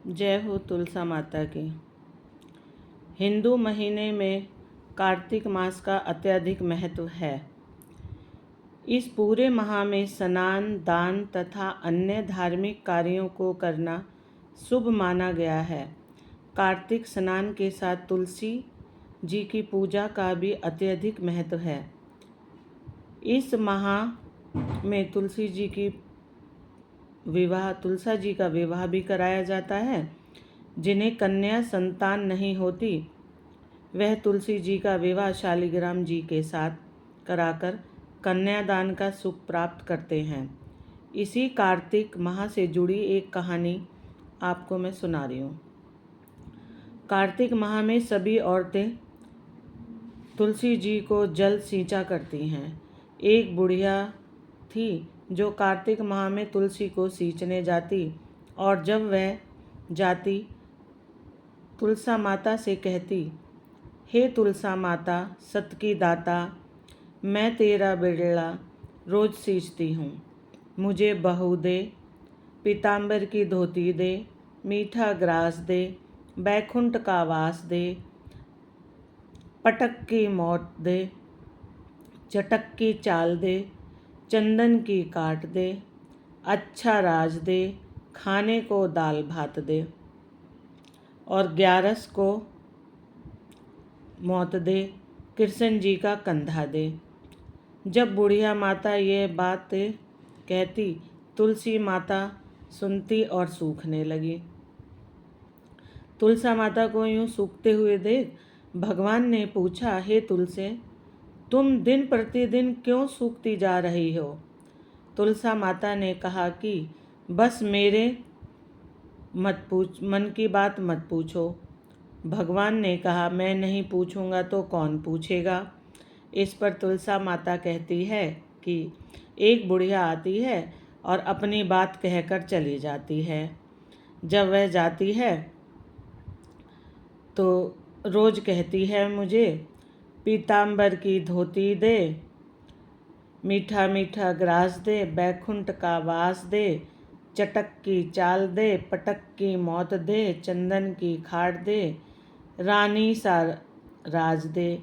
जय हो तुलसा माता की। हिंदू महीने में कार्तिक मास का अत्यधिक महत्व है। इस पूरे माह में स्नान, दान तथा अन्य धार्मिक कार्यों को करना शुभ माना गया है। कार्तिक स्नान के साथ तुलसी जी की पूजा का भी अत्यधिक महत्व है। इस माह में तुलसा जी का विवाह भी कराया जाता है। जिन्हें कन्या संतान नहीं होती वह तुलसी जी का विवाह शालिग्राम जी के साथ कराकर कन्यादान का सुख प्राप्त करते हैं। इसी कार्तिक माह से जुड़ी एक कहानी आपको मैं सुना रही हूँ। कार्तिक माह में सभी औरतें तुलसी जी को जल सींचा करती हैं। एक बुढ़िया थी जो कार्तिक माह में तुलसी को सींचने जाती और जब वह जाती तुलसा माता से कहती, हे तुलसा माता सत की दाता, मैं तेरा बिरला रोज सींचती हूँ। मुझे बहू दे, पीताम्बर की धोती दे, मीठा ग्रास दे, बैकुंठ का वास दे, पटक की मौत दे, चटक की चाल दे, चंदन की काट दे, अच्छा राज दे, खाने को दाल भात दे और 11 को मौत दे, कृष्ण जी का कंधा दे। जब बुढ़िया माता ये बात कहती, तुलसी माता सुनती और सूखने लगी। तुलसा माता को यूं सूखते हुए देख भगवान ने पूछा, हे तुलसी, तुम दिन प्रतिदिन क्यों सूखती जा रही हो? तुलसा माता ने कहा कि बस मेरे मन की बात मत पूछो। भगवान ने कहा, मैं नहीं पूछूंगा तो कौन पूछेगा? इस पर तुलसा माता कहती है कि एक बुढ़िया आती है और अपनी बात कहकर चली जाती है। जब वह जाती है तो रोज कहती है, मुझे पीताम्बर की धोती दे, मीठा मीठा ग्रास दे, बैकुंठ का वास दे, चटक की चाल दे, पटक की मौत दे, चंदन की खाट दे, रानी सा राज दे,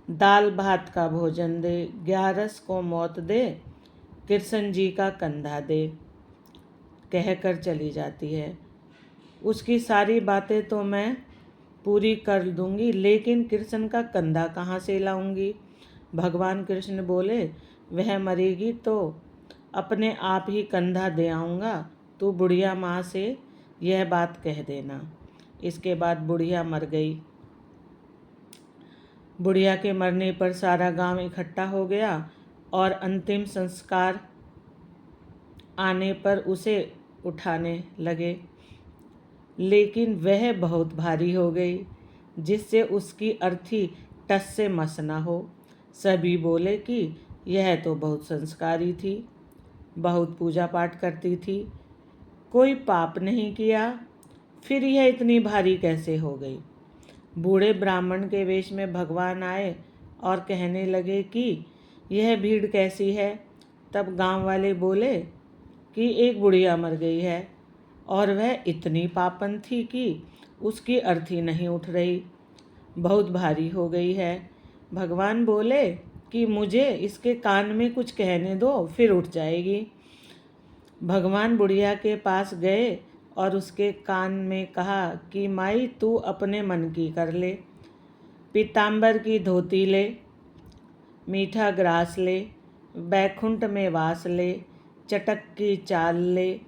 दाल भात का भोजन दे, 11 को मौत दे, कृष्ण जी का कंधा दे, कहकर चली जाती है। उसकी सारी बातें तो मैं पूरी कर दूंगी, लेकिन कृष्ण का कंधा कहाँ से लाऊंगी? भगवान कृष्ण बोले, वह मरेगी तो अपने आप ही कंधा दे आऊँगा, तू बुढ़िया माँ से यह बात कह देना। इसके बाद बुढ़िया मर गई। बुढ़िया के मरने पर सारा गांव इकट्ठा हो गया और अंतिम संस्कार आने पर उसे उठाने लगे, लेकिन वह बहुत भारी हो गई, जिससे उसकी अर्थी टस से मस न हो। सभी बोले कि यह तो बहुत संस्कारी थी, बहुत पूजा पाठ करती थी, कोई पाप नहीं किया, फिर यह इतनी भारी कैसे हो गई? बूढ़े ब्राह्मण के वेश में भगवान आए और कहने लगे कि यह भीड़ कैसी है? तब गांव वाले बोले कि एक बुढ़िया मर गई है और वह इतनी पापन थी कि उसकी अर्थी नहीं उठ रही, बहुत भारी हो गई है। भगवान बोले कि मुझे इसके कान में कुछ कहने दो, फिर उठ जाएगी। भगवान बुढ़िया के पास गए और उसके कान में कहा कि माई, तू अपने मन की कर ले, पीताम्बर की धोती ले, मीठा ग्रास ले, बैकुंठ में वास ले, चटक की चाल ले,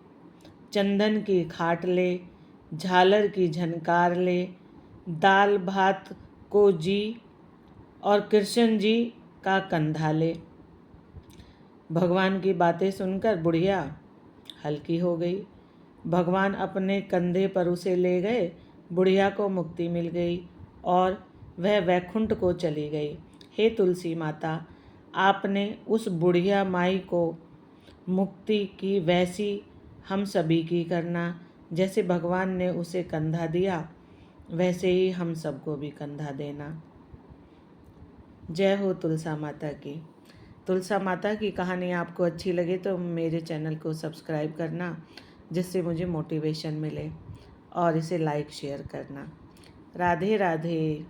चंदन की खाट ले, झालर की झनकार ले, दाल भात को जी और कृष्ण जी का कंधा ले। भगवान की बातें सुनकर बुढ़िया हल्की हो गई। भगवान अपने कंधे पर उसे ले गए। बुढ़िया को मुक्ति मिल गई और वह वैकुंठ को चली गई। हे तुलसी माता, आपने उस बुढ़िया माई को मुक्ति की वैसी हम सभी की करना। जैसे भगवान ने उसे कंधा दिया, वैसे ही हम सबको भी कंधा देना। जय हो तुलसा माता की। तुलसा माता की कहानी आपको अच्छी लगे तो मेरे चैनल को सब्सक्राइब करना, जिससे मुझे मोटिवेशन मिले। और इसे लाइक शेयर करना। राधे राधे।